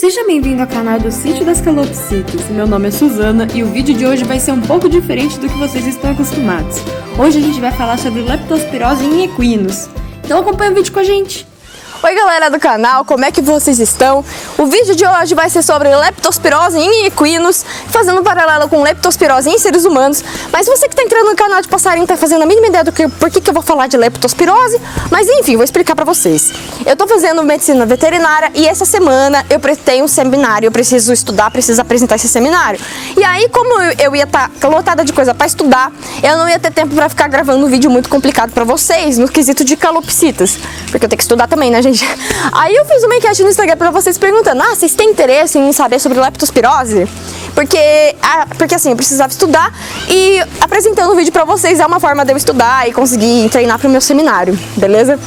Seja bem-vindo ao canal do Sítio das Calopsitas. Meu nome é Suzana e o vídeo de hoje vai ser um pouco diferente do que vocês estão acostumados. Hoje a gente vai falar sobre leptospirose em equinos. Então acompanha o vídeo com a gente. Oi galera do canal, como é que vocês estão? O vídeo de hoje vai ser sobre leptospirose em equinos, fazendo um paralelo com leptospirose em seres humanos. Mas você que está entrando no canal de passarinho está fazendo a mínima ideia do que por que eu vou falar de leptospirose, mas enfim, vou explicar para vocês. Eu estou fazendo medicina veterinária e essa semana eu tenho um seminário, eu preciso estudar, preciso apresentar esse seminário. E aí, como eu ia estar lotada de coisa para estudar, eu não ia ter tempo para ficar gravando um vídeo muito complicado para vocês no quesito de calopsitas, porque eu tenho que estudar também, né, gente? Aí eu fiz uma enquete no Instagram pra vocês perguntando: vocês têm interesse em saber sobre leptospirose? Porque assim, eu precisava estudar e apresentando o vídeo pra vocês é uma forma de eu estudar e conseguir treinar pro meu seminário, beleza?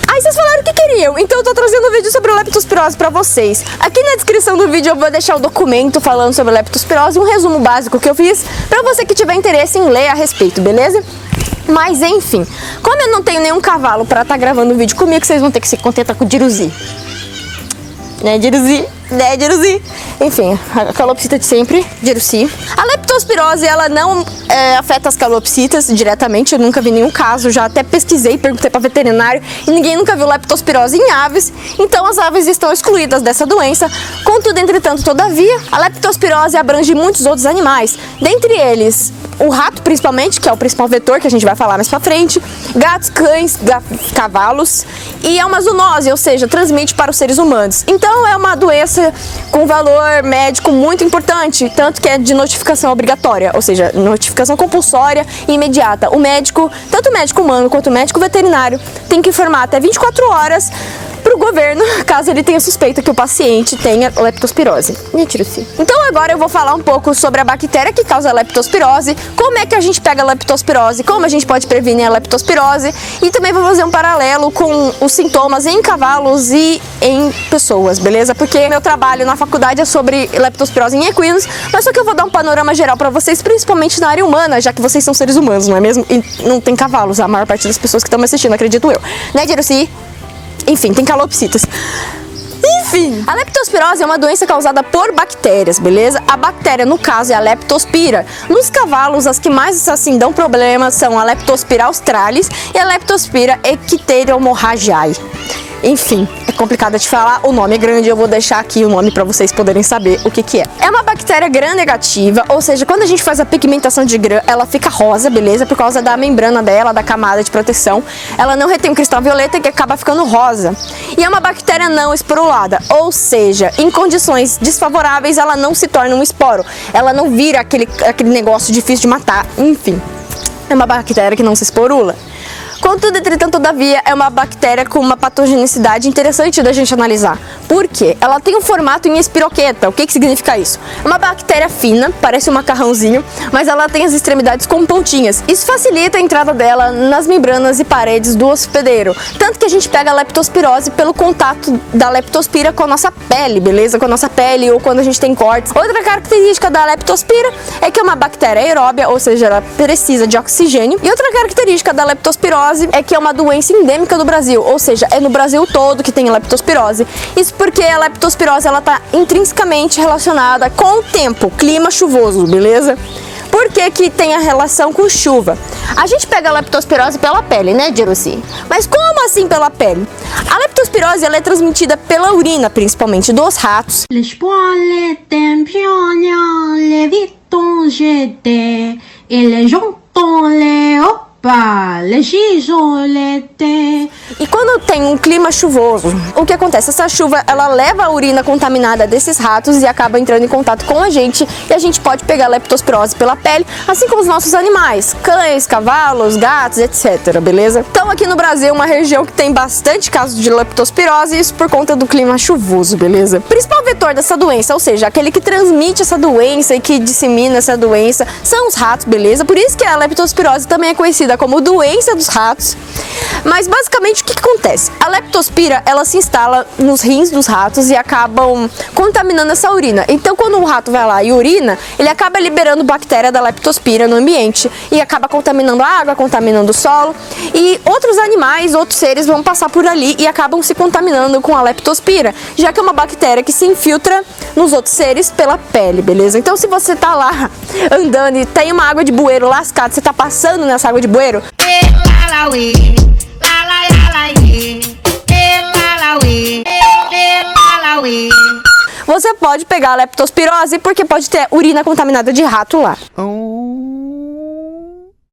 Aí vocês falaram que queriam, então eu tô trazendo um vídeo sobre leptospirose pra vocês. Aqui na descrição do vídeo eu vou deixar o documento falando sobre leptospirose, um resumo básico que eu fiz pra você que tiver interesse em ler a respeito, beleza? Mas enfim, como eu não tenho nenhum cavalo pra estar gravando o vídeo comigo, vocês vão ter que se contentar com o Diruzi. Né, Diruzi? Né, Diruzi? Enfim, a calopsita de sempre, Diruzi. A leptospirose, ela não afeta as calopsitas diretamente, eu nunca vi nenhum caso, já até pesquisei, perguntei pra veterinário e ninguém nunca viu leptospirose em aves, então as aves estão excluídas dessa doença. Contudo, entretanto, todavia, a leptospirose abrange muitos outros animais, dentre eles o rato principalmente, que é o principal vetor que a gente vai falar mais pra frente, gatos, cães, cavalos, e é uma zoonose, ou seja, transmite para os seres humanos. Então é uma doença com valor médico muito importante, tanto que é de notificação obrigatória, ou seja, notificação compulsória e imediata. O médico, tanto o médico humano quanto o médico veterinário, tem que informar até 24 horas para o governo, caso ele tenha suspeita que o paciente tenha leptospirose. Então agora eu vou falar um pouco sobre a bactéria que causa a leptospirose, como é que a gente pega a leptospirose, como a gente pode prevenir a leptospirose e também vou fazer um paralelo com os sintomas em cavalos e em pessoas, beleza? Porque meu trabalho na faculdade é sobre leptospirose em equinos, mas só que eu vou dar um panorama geral para vocês, principalmente na área humana, já que vocês são seres humanos, não é mesmo? E não tem cavalos, a maior parte das pessoas que estão me assistindo, acredito eu. Né, Diruzi? Enfim, tem calopsitas. Enfim, a leptospirose é uma doença causada por bactérias, beleza? A bactéria, no caso, é a leptospira. Nos cavalos, as que mais, assim, dão problema são a leptospira australis e a leptospira ectheromorragiae. Enfim, é complicado de falar, o nome é grande, eu vou deixar aqui o nome para vocês poderem saber o que é. É uma bactéria gram-negativa, ou seja, quando a gente faz a pigmentação de gram, ela fica rosa, beleza? Por causa da membrana dela, da camada de proteção. Ela não retém um cristal violeta que acaba ficando rosa. E é uma bactéria não esporulada, ou seja, em condições desfavoráveis ela não se torna um esporo. Ela não vira aquele negócio difícil de matar, enfim. É uma bactéria que não se esporula. Contudo, entretanto, todavia, é uma bactéria com uma patogenicidade interessante da gente analisar. Por quê? Ela tem um formato em espiroqueta. O que significa isso? É uma bactéria fina, parece um macarrãozinho, mas ela tem as extremidades com pontinhas. Isso facilita a entrada dela nas membranas e paredes do hospedeiro. Tanto que a gente pega a leptospirose pelo contato da leptospira com a nossa pele, beleza? Com a nossa pele ou quando a gente tem cortes. Outra característica da leptospira é que é uma bactéria aeróbia, ou seja, ela precisa de oxigênio. E outra característica da leptospirose é que é uma doença endêmica do Brasil, ou seja, é no Brasil todo que tem a leptospirose. Isso porque a leptospirose ela está intrinsecamente relacionada com o tempo, clima chuvoso, beleza? Por que tem a relação com chuva? A gente pega a leptospirose pela pele, né, Diruzi? Mas como assim pela pele? A leptospirose ela é transmitida pela urina, principalmente dos ratos. E quando tem um clima chuvoso, o que acontece? Essa chuva, ela leva a urina contaminada desses ratos e acaba entrando em contato com a gente e a gente pode pegar a leptospirose pela pele, assim como os nossos animais, cães, cavalos, gatos, etc, beleza? Então aqui no Brasil, uma região que tem bastante casos de leptospirose, isso por conta do clima chuvoso, beleza? O principal vetor dessa doença, ou seja, aquele que transmite essa doença e que dissemina essa doença, são os ratos, beleza? Por isso que a leptospirose também é conhecida como doença dos ratos. Mas basicamente o que acontece? A leptospira, ela se instala nos rins dos ratos e acabam contaminando essa urina. Então quando o rato vai lá e urina, ele acaba liberando bactéria da leptospira no ambiente e acaba contaminando a água, contaminando o solo, e outros animais, outros seres vão passar por ali e acabam se contaminando com a leptospira, já que é uma bactéria que se infiltra nos outros seres pela pele, beleza? Então se você tá lá andando e tem uma água de bueiro lascada, você tá passando nessa água de bueiro, você pode pegar a leptospirose porque pode ter urina contaminada de rato lá.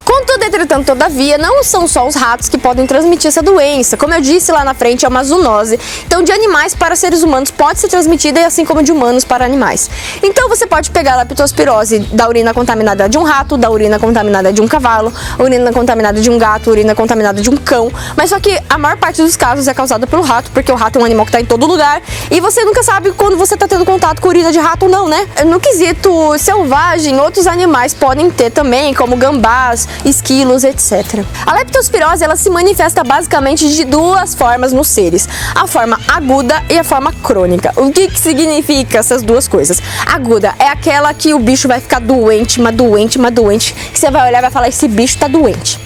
Contudo, entretanto, todavia, não são só os ratos que podem transmitir essa doença. Como eu disse lá na frente, é uma zoonose. Então, de animais para seres humanos pode ser transmitida, e assim como de humanos para animais. Então, você pode pegar a leptospirose da urina contaminada de um rato, da urina contaminada de um cavalo, urina contaminada de um gato, urina contaminada de um cão. Mas só que a maior parte dos casos é causada pelo rato, porque o rato é um animal que está em todo lugar. E você nunca sabe quando você está tendo contato com urina de rato ou não, né? No quesito selvagem, outros animais podem ter também, como gambás, esquilos, etc. A leptospirose, ela se manifesta basicamente de duas formas nos seres: a forma aguda e a forma crônica. O que significa essas duas coisas? Aguda é aquela que o bicho vai ficar doente, mas doente, que você vai olhar e vai falar, esse bicho tá doente.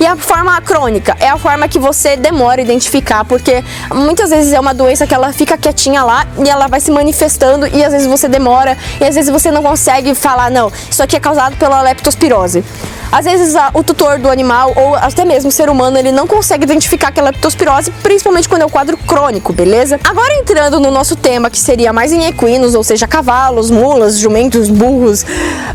E a forma crônica é a forma que você demora a identificar, porque muitas vezes é uma doença que ela fica quietinha lá e ela vai se manifestando, e às vezes você demora, e às vezes você não consegue falar, não, isso aqui é causado pela leptospirose. Às vezes o tutor do animal, ou até mesmo o ser humano, ele não consegue identificar aquela leptospirose, principalmente quando é o quadro crônico, beleza? Agora entrando no nosso tema, que seria mais em equinos, ou seja, cavalos, mulas, jumentos, burros,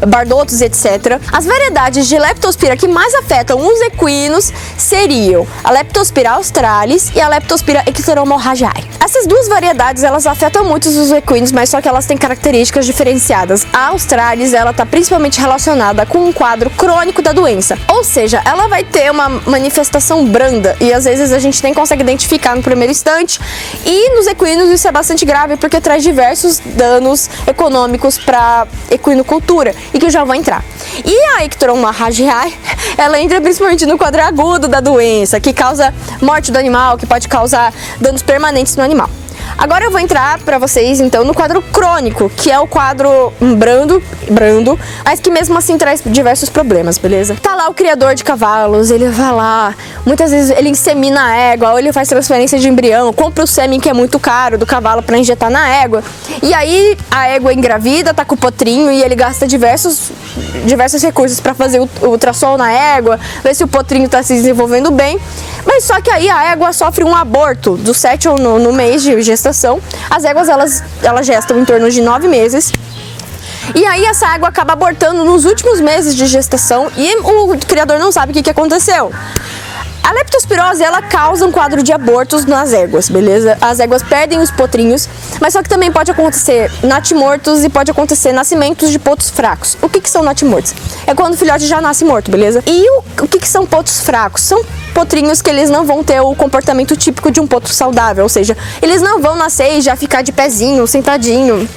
bardotos, etc. As variedades de leptospira que mais afetam os equinos seriam a Leptospira australis e a Leptospira ectodermorragiae. Essas duas variedades, elas afetam muito os equinos, mas só que elas têm características diferenciadas. A australis, ela está principalmente relacionada com um quadro crônico da doença, ou seja, ela vai ter uma manifestação branda e às vezes a gente nem consegue identificar no primeiro instante, e nos equinos isso é bastante grave porque traz diversos danos econômicos para equinocultura, e que eu já vou entrar. E a ectodermorragiae, ela entra principalmente no quadro agudo da doença, que causa morte do animal, que pode causar danos permanentes no animal. Agora eu vou entrar para vocês, então, no quadro crônico, que é o quadro brando, mas que mesmo assim traz diversos problemas, beleza? Tá lá o criador de cavalos, ele vai lá, muitas vezes ele insemina a égua, ou ele faz transferência de embrião, compra o sêmen que é muito caro do cavalo para injetar na égua, e aí a égua engravida, tá com o potrinho, e ele gasta diversos recursos para fazer o ultrassom na égua, ver se o potrinho tá se desenvolvendo bem. Mas só que aí a égua sofre um aborto do 7 ou no mês de gestação. As éguas, elas gestam em torno de 9 meses. E aí essa égua acaba abortando nos últimos meses de gestação e o criador não sabe o que aconteceu. A leptospirose, ela causa um quadro de abortos nas éguas, beleza? As éguas perdem os potrinhos, mas só que também pode acontecer natimortos e pode acontecer nascimentos de potros fracos. O que são natimortos? É quando o filhote já nasce morto, beleza? E o que são potros fracos? São potrinhos que eles não vão ter o comportamento típico de um potro saudável, ou seja, eles não vão nascer e já ficar de pezinho, sentadinho,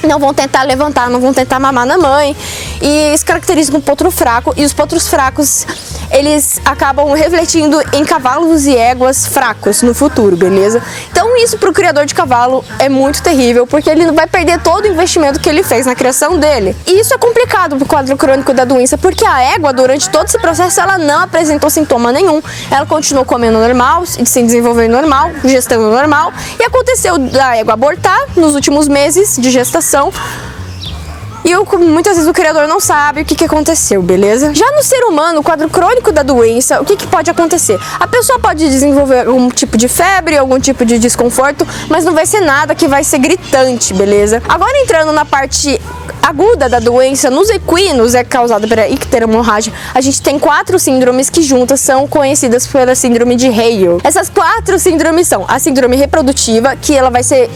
não vão tentar levantar, não vão tentar mamar na mãe, e isso caracteriza um potro fraco, e os potros fracos, eles acabam refletindo em cavalos e éguas fracos no futuro, beleza? Então isso pro criador de cavalo é muito terrível, porque ele vai perder todo o investimento que ele fez na criação dele. E isso é complicado pro quadro crônico da doença, porque a égua, durante todo esse processo, ela não apresentou sintoma nenhum, ela continuou comendo normal, se desenvolvendo normal, gestando normal, e aconteceu da égua abortar nos últimos meses de gestação. E muitas vezes o criador não sabe o que aconteceu, beleza? Já no ser humano, o quadro crônico da doença, o que pode acontecer? A pessoa pode desenvolver algum tipo de febre, algum tipo de desconforto, mas não vai ser nada que vai ser gritante, beleza? Agora entrando na parte aguda da doença, nos equinos é causada pela icteromorragia. A gente tem 4 síndromes que juntas são conhecidas pela síndrome de Hale. Essas 4 síndromes são a síndrome reprodutiva, que ela vai ser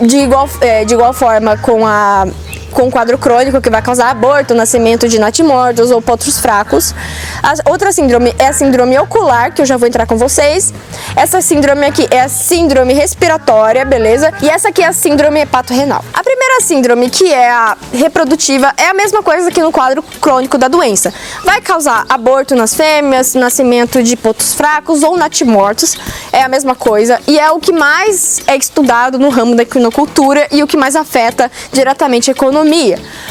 de igual forma com o quadro crônico, que vai causar aborto, nascimento de natimortos ou potros fracos. A outra síndrome é a síndrome ocular, que eu já vou entrar com vocês. Essa síndrome aqui é a síndrome respiratória, beleza? E essa aqui é a síndrome hepatorrenal. A primeira síndrome, que é a reprodutiva, é a mesma coisa que no quadro crônico da doença. Vai causar aborto nas fêmeas, nascimento de potros fracos ou natimortos. É a mesma coisa e é o que mais é estudado no ramo da equinocultura e o que mais afeta diretamente a economia.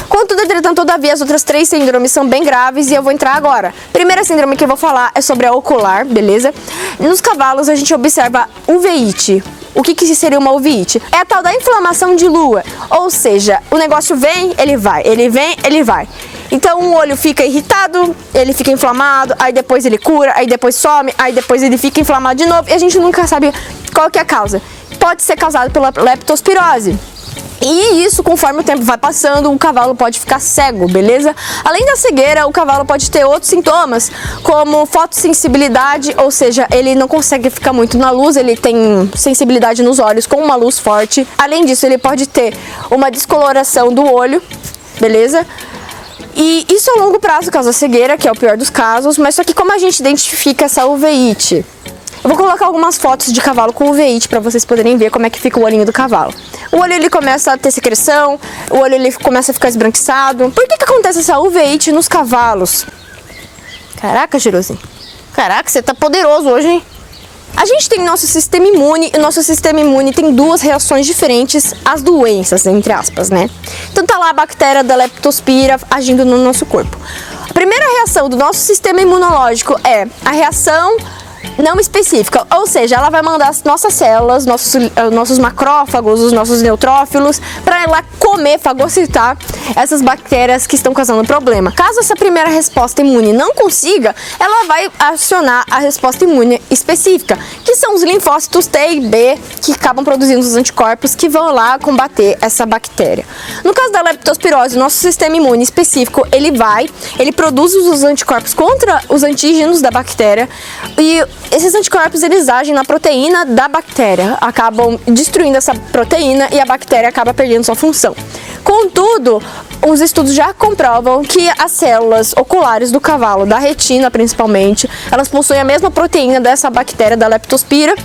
Contudo, entretanto, todavia, as outras 3 síndromes são bem graves e eu vou entrar agora. Primeira síndrome que eu vou falar é sobre a ocular, beleza? Nos cavalos a gente observa uveíte. O que seria uma uvite? É a tal da inflamação de lua, ou seja, o negócio vem, ele vai, ele vem, ele vai. Então o olho fica irritado, ele fica inflamado, aí depois ele cura, aí depois some, aí depois ele fica inflamado de novo e a gente nunca sabe qual que é a causa. Pode ser causado pela leptospirose. E isso, conforme o tempo vai passando, o cavalo pode ficar cego, beleza? Além da cegueira, o cavalo pode ter outros sintomas, como fotossensibilidade, ou seja, ele não consegue ficar muito na luz, ele tem sensibilidade nos olhos com uma luz forte. Além disso, ele pode ter uma descoloração do olho, beleza? E isso a longo prazo causa cegueira, que é o pior dos casos, mas só que como a gente identifica essa uveíte? Eu vou colocar algumas fotos de cavalo com uveíte para vocês poderem ver como é que fica o olhinho do cavalo. O olho ele começa a ter secreção, o olho ele começa a ficar esbranquiçado. Por que acontece essa uveíte nos cavalos? Caraca, Girozinho. Caraca, você tá poderoso hoje, hein? A gente tem nosso sistema imune e o nosso sistema imune tem duas reações diferentes às doenças, entre aspas, né? Então tá lá a bactéria da leptospira agindo no nosso corpo. A primeira reação do nosso sistema imunológico é a reação não específica, ou seja, ela vai mandar as nossas células, nossos macrófagos, os nossos neutrófilos, para ela comer, fagocitar essas bactérias que estão causando problema. Caso essa primeira resposta imune não consiga, ela vai acionar a resposta imune específica, que são os linfócitos T e B, que acabam produzindo os anticorpos que vão lá combater essa bactéria. No caso da leptospirose, o nosso sistema imune específico, ele produz os anticorpos contra os antígenos da bactéria e esses anticorpos eles agem na proteína da bactéria, acabam destruindo essa proteína e a bactéria acaba perdendo sua função. Contudo, os estudos já comprovam que as células oculares do cavalo, da retina principalmente, elas possuem a mesma proteína dessa bactéria da leptospira.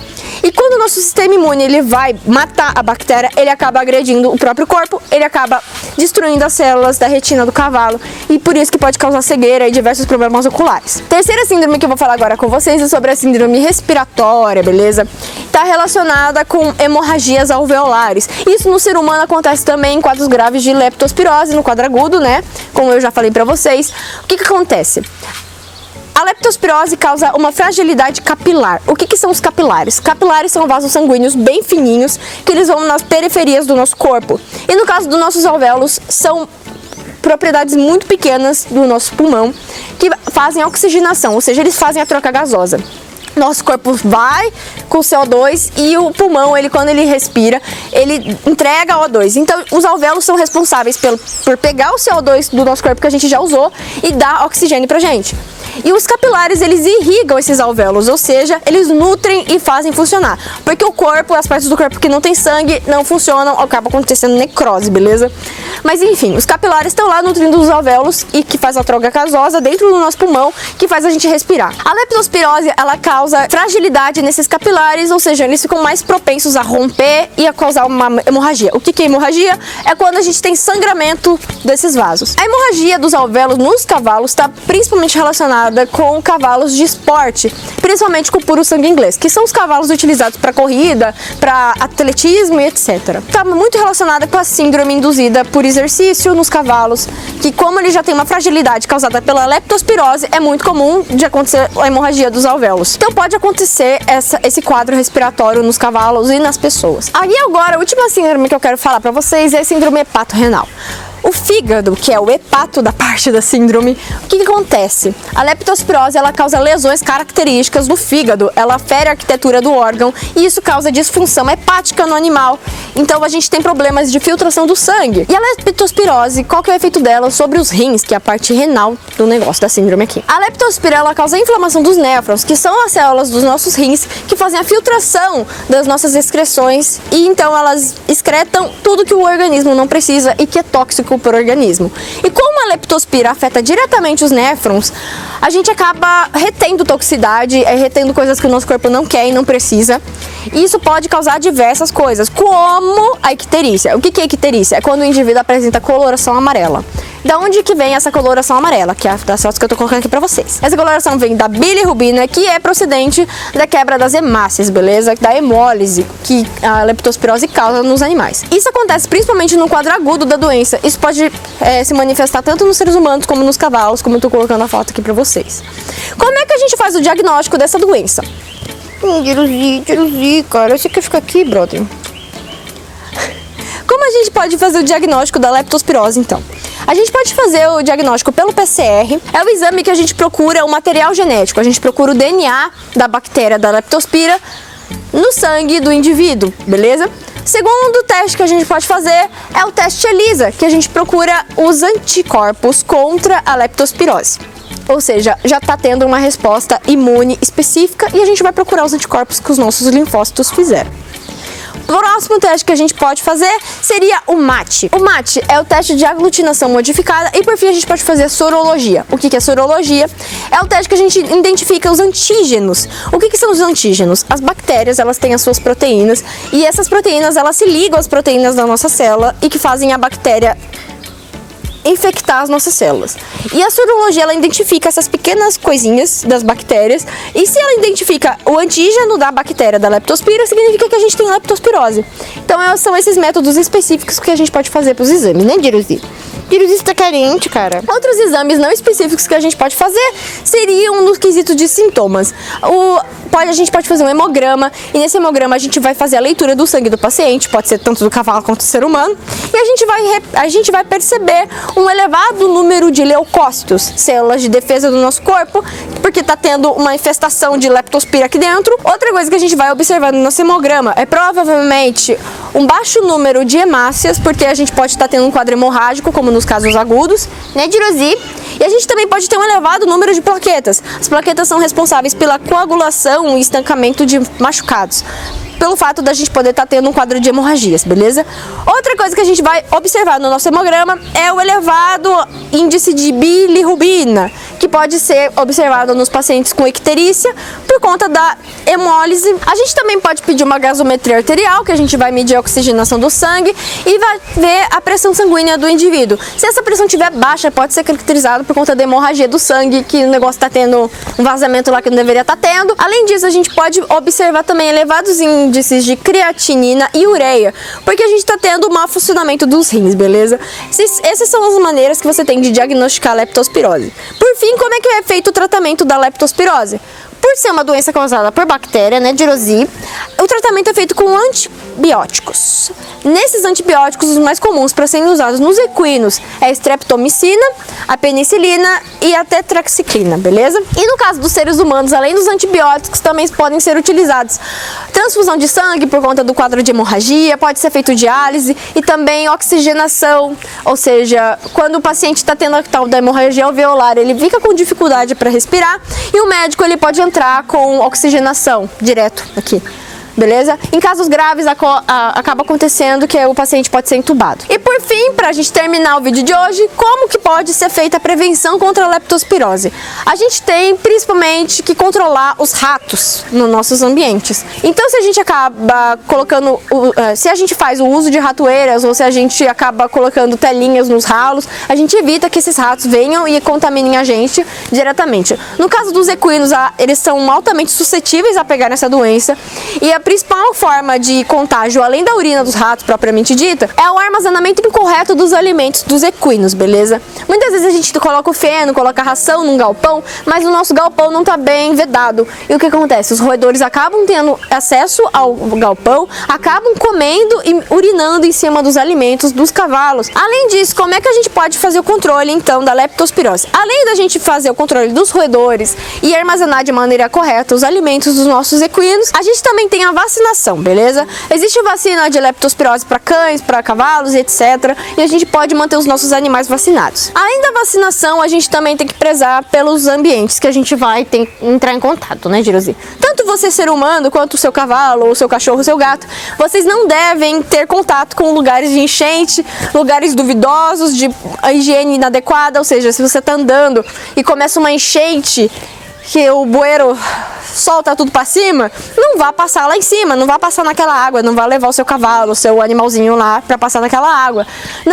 E quando o nosso sistema imune ele vai matar a bactéria, ele acaba agredindo o próprio corpo, ele acaba destruindo as células da retina do cavalo e por isso que pode causar cegueira e diversos problemas oculares. Terceira síndrome que eu vou falar agora com vocês é sobre a síndrome respiratória, beleza? Está relacionada com hemorragias alveolares. Isso no ser humano acontece também em quadros graves de leptospirose, no quadro agudo, né? Como eu já falei pra vocês. O que acontece? A leptospirose causa uma fragilidade capilar. O que são os capilares? Capilares são vasos sanguíneos bem fininhos que eles vão nas periferias do nosso corpo. E no caso dos nossos alvéolos, são propriedades muito pequenas do nosso pulmão que fazem a oxigenação, ou seja, eles fazem a troca gasosa. Nosso corpo vai com CO2 e o pulmão, quando ele respira, ele entrega O2. Então, os alvéolos são responsáveis por pegar o CO2 do nosso corpo que a gente já usou e dar oxigênio pra gente. E os capilares, eles irrigam esses alvéolos, ou seja, eles nutrem e fazem funcionar. Porque o corpo, as partes do corpo que não tem sangue, não funcionam, acaba acontecendo necrose, beleza? Mas enfim, os capilares estão lá nutrindo os alvéolos e que faz a troca gasosa dentro do nosso pulmão, que faz a gente respirar. A leptospirose, ela causa fragilidade nesses capilares, ou seja, eles ficam mais propensos a romper e a causar uma hemorragia. O que é hemorragia? É quando a gente tem sangramento desses vasos. A hemorragia dos alvéolos nos cavalos está principalmente relacionada com cavalos de esporte, principalmente com o puro sangue inglês, que são os cavalos utilizados para corrida, para atletismo e etc. Está muito relacionada com a síndrome induzida por exercício nos cavalos, que como ele já tem uma fragilidade causada pela leptospirose, é muito comum de acontecer a hemorragia dos alvéolos. Então pode acontecer esse quadro respiratório nos cavalos e nas pessoas. Aí agora, a última síndrome que eu quero falar para vocês é a síndrome hepatorrenal. O fígado, que é o hepato da parte da síndrome, o que acontece? A leptospirose, ela causa lesões características do fígado, ela fere a arquitetura do órgão e isso causa disfunção hepática no animal. Então a gente tem problemas de filtração do sangue. E a leptospirose, qual que é o efeito dela sobre os rins, que é a parte renal do negócio da síndrome aqui? A leptospira, ela causa inflamação dos néfrons, que são as células dos nossos rins que fazem a filtração das nossas excreções e então elas excretam tudo que o organismo não precisa e que é tóxico por organismo. E como a leptospira afeta diretamente os néfrons, a gente acaba retendo toxicidade, retendo coisas que o nosso corpo não quer e não precisa. E isso pode causar diversas coisas, como a icterícia. O que é icterícia? É quando o indivíduo apresenta coloração amarela. Da onde que vem essa coloração amarela? Que é das fotos que eu tô colocando aqui pra vocês. Essa coloração vem da bilirrubina, que é procedente da quebra das hemácias, beleza? Da hemólise, que a leptospirose causa nos animais. Isso acontece principalmente no quadro agudo da doença. Isso pode se manifestar tanto nos seres humanos como nos cavalos, como eu tô colocando a foto aqui pra vocês. Como é que a gente faz o diagnóstico dessa doença? Jerusi, cara, você quer ficar aqui, brother? Como a gente pode fazer o diagnóstico da leptospirose, então? A gente pode fazer o diagnóstico pelo PCR, é o exame que a gente procura o material genético, a gente procura o DNA da bactéria da leptospira no sangue do indivíduo, beleza? Segundo teste que a gente pode fazer é o teste ELISA, que a gente procura os anticorpos contra a leptospirose. Ou seja, já está tendo uma resposta imune específica e a gente vai procurar os anticorpos que os nossos linfócitos fizeram. O próximo teste que a gente pode fazer seria o MAT. O MAT é o teste de aglutinação modificada e por fim a gente pode fazer a sorologia. O que é sorologia? É o teste que a gente identifica os antígenos. O que são os antígenos? As bactérias, elas têm as suas proteínas e essas proteínas, elas se ligam às proteínas da nossa célula e que fazem a bactéria infectar as nossas células. E a sorologia, ela identifica essas pequenas coisinhas das bactérias e se ela identifica o antígeno da bactéria da leptospira, significa que a gente tem leptospirose. Então são esses métodos específicos que a gente pode fazer para os exames, né, Jerusi? Jerusi está carente, cara. Outros exames não específicos que a gente pode fazer seriam no quesito de sintomas. A gente pode fazer um hemograma e nesse hemograma a gente vai fazer a leitura do sangue do paciente, pode ser tanto do cavalo quanto do ser humano, e a gente vai perceber um elevado número de leucócitos, células de defesa do nosso corpo, porque está tendo uma infestação de leptospira aqui dentro. Outra coisa que a gente vai observar no nosso hemograma é provavelmente um baixo número de hemácias, porque a gente pode estar tendo um quadro hemorrágico, como nos casos agudos, né, Jerusi? E a gente também pode ter um elevado número de plaquetas. As plaquetas são responsáveis pela coagulação e estancamento de machucados, pelo fato da gente poder estar tendo um quadro de hemorragias, beleza? Outra coisa que a gente vai observar no nosso hemograma é o elevado índice de bilirrubina, que pode ser observado nos pacientes com icterícia por conta da hemólise. A gente também pode pedir uma gasometria arterial, que a gente vai medir a oxigenação do sangue e vai ver a pressão sanguínea do indivíduo. Se essa pressão estiver baixa, pode ser caracterizado por conta da hemorragia do sangue, que o negócio está tendo um vazamento lá que não deveria estar tendo. Além disso, a gente pode observar também elevados índices de creatinina e ureia, porque a gente está tendo um mau funcionamento dos rins, beleza? Essas são as maneiras que você tem de diagnosticar a leptospirose. Por fim, como é que é feito o tratamento da leptospirose? Por ser uma doença causada por bactéria, né, Jerusi, o tratamento é feito com antibióticos. Nesses antibióticos, os mais comuns para serem usados nos equinos é a streptomicina, a penicilina e a tetraxiclina, beleza? E no caso dos seres humanos, além dos antibióticos, também podem ser utilizados transfusão de sangue por conta do quadro de hemorragia, pode ser feito diálise e também oxigenação, ou seja, quando o paciente está tendo a tal da hemorragia alveolar, ele fica com dificuldade para respirar e o médico ele pode entrar com oxigenação direto aqui. Beleza? Em casos graves, acaba acontecendo que o paciente pode ser entubado. E por fim, para a gente terminar o vídeo de hoje, como que pode ser feita a prevenção contra a leptospirose? A gente tem, principalmente, que controlar os ratos nos nossos ambientes. Então, se a gente acaba colocando, se a gente faz o uso de ratoeiras ou se a gente acaba colocando telinhas nos ralos, a gente evita que esses ratos venham e contaminem a gente diretamente. No caso dos equinos, eles são altamente suscetíveis a pegar essa doença e a principal forma de contágio, além da urina dos ratos propriamente dita, é o armazenamento incorreto dos alimentos dos equinos, beleza? Muitas vezes a gente coloca o feno, coloca a ração num galpão, mas o nosso galpão não está bem vedado. E o que acontece? Os roedores acabam tendo acesso ao galpão, acabam comendo e urinando em cima dos alimentos dos cavalos. Além disso, como é que a gente pode fazer o controle, então, da leptospirose? Além da gente fazer o controle dos roedores e armazenar de maneira correta os alimentos dos nossos equinos, a gente também tem a vacinação, beleza? Existe vacina de leptospirose para cães, para cavalos e etc. E a gente pode manter os nossos animais vacinados. Além da vacinação, a gente também tem que prezar pelos ambientes que a gente vai entrar em contato, né, Jerusi? Tanto você, ser humano, quanto o seu cavalo, o seu cachorro, o seu gato, vocês não devem ter contato com lugares de enchente, lugares duvidosos, de higiene inadequada, ou seja, se você está andando e começa uma enchente, que o bueiro solta tudo para cima, não vá passar lá em cima, não vá passar naquela água, não vá levar o seu cavalo, o seu animalzinho lá para passar naquela água.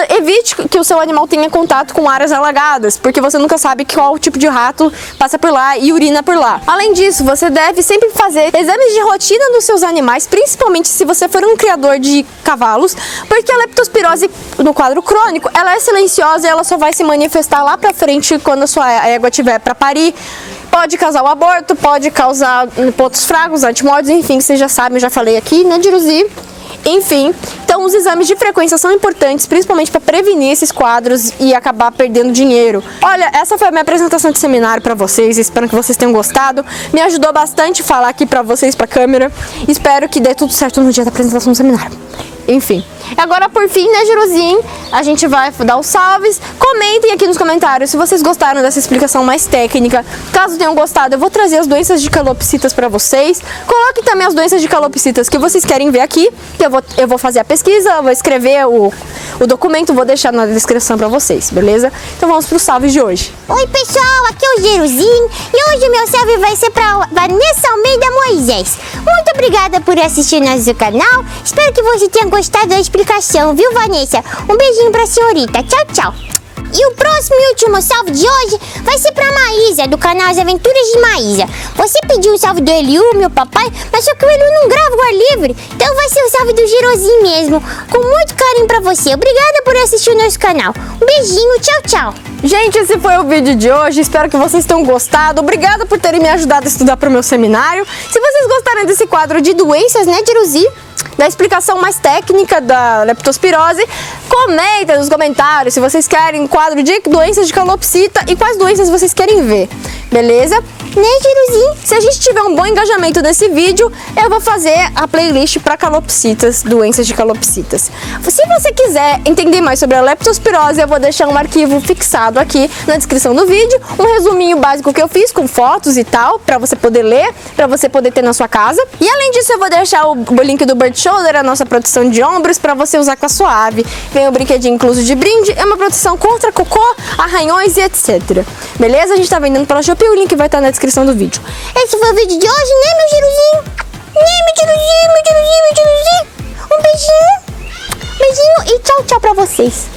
Evite que o seu animal tenha contato com áreas alagadas, porque você nunca sabe qual tipo de rato passa por lá e urina por lá. Além disso, você deve sempre fazer exames de rotina dos seus animais, principalmente se você for um criador de cavalos, porque a leptospirose no quadro crônico, ela é silenciosa e ela só vai se manifestar lá para frente quando a sua égua tiver para parir. Pode causar o aborto, pode causar pontos fracos, antimórbidos, enfim, vocês já sabem, eu já falei aqui, né, Diruzi? Enfim, então os exames de frequência são importantes, principalmente para prevenir esses quadros e acabar perdendo dinheiro. Olha, essa foi a minha apresentação de seminário para vocês, espero que vocês tenham gostado. Me ajudou bastante falar aqui para vocês, para a câmera. Espero que dê tudo certo no dia da apresentação do seminário. Enfim, agora por fim, né, Jeruzinho, a gente vai dar os salves. Comentem aqui nos comentários se vocês gostaram dessa explicação mais técnica. Caso tenham gostado, eu vou trazer as doenças de calopsitas para vocês. Coloquem também as doenças de calopsitas que vocês querem ver aqui, que eu vou fazer a pesquisa, eu vou escrever o documento, vou deixar na descrição para vocês, beleza? Então vamos para os salves de hoje. Oi pessoal, aqui é o Jeruzinho e hoje o meu salve vai ser para Vanessa Almeida Moisés. Muito obrigada por assistir nosso canal, espero que você tenha gostado da explicação, viu Vanessa? Um beijinho pra senhorita, tchau, tchau. E o próximo e último salve de hoje vai ser pra Maísa, do canal As Aventuras de Maísa. Você pediu o salve do Eliu, meu papai, mas só que o Eliu não grava o ar livre, então vai ser o salve do Jeruzinho mesmo, com muito carinho pra você. Obrigada por assistir o nosso canal. Um beijinho, tchau, tchau. Gente, esse foi o vídeo de hoje, espero que vocês tenham gostado. Obrigada por terem me ajudado a estudar para o meu seminário. Se vocês gostaram desse quadro de doenças, né, Jeruzi, da explicação mais técnica da leptospirose, comenta nos comentários se vocês querem quadro de doenças de calopsita e quais doenças vocês querem ver, beleza? Né, Jeruzinho? Se a gente tiver um bom engajamento nesse vídeo, eu vou fazer a playlist para calopsitas, doenças de calopsitas. Se você quiser entender mais sobre a leptospirose, eu vou deixar um arquivo fixado aqui na descrição do vídeo, um resuminho básico que eu fiz com fotos e tal, para você poder ler, para você poder ter na sua casa. E além disso, eu vou deixar o link do Bird Shoulder, a nossa proteção de ombros, para você usar com a sua ave. Vem o brinquedinho incluso de brinde, é uma proteção contra cocô, arranhões e etc. Beleza? A gente tá vendendo pela Shopee, o link vai estar na descrição do vídeo. Esse foi o vídeo de hoje, né, meu Jeruzinho? Né, meu Jeruzinho, meu Jeruzinho, meu Jeruzinho? Um beijinho e tchau, tchau pra vocês.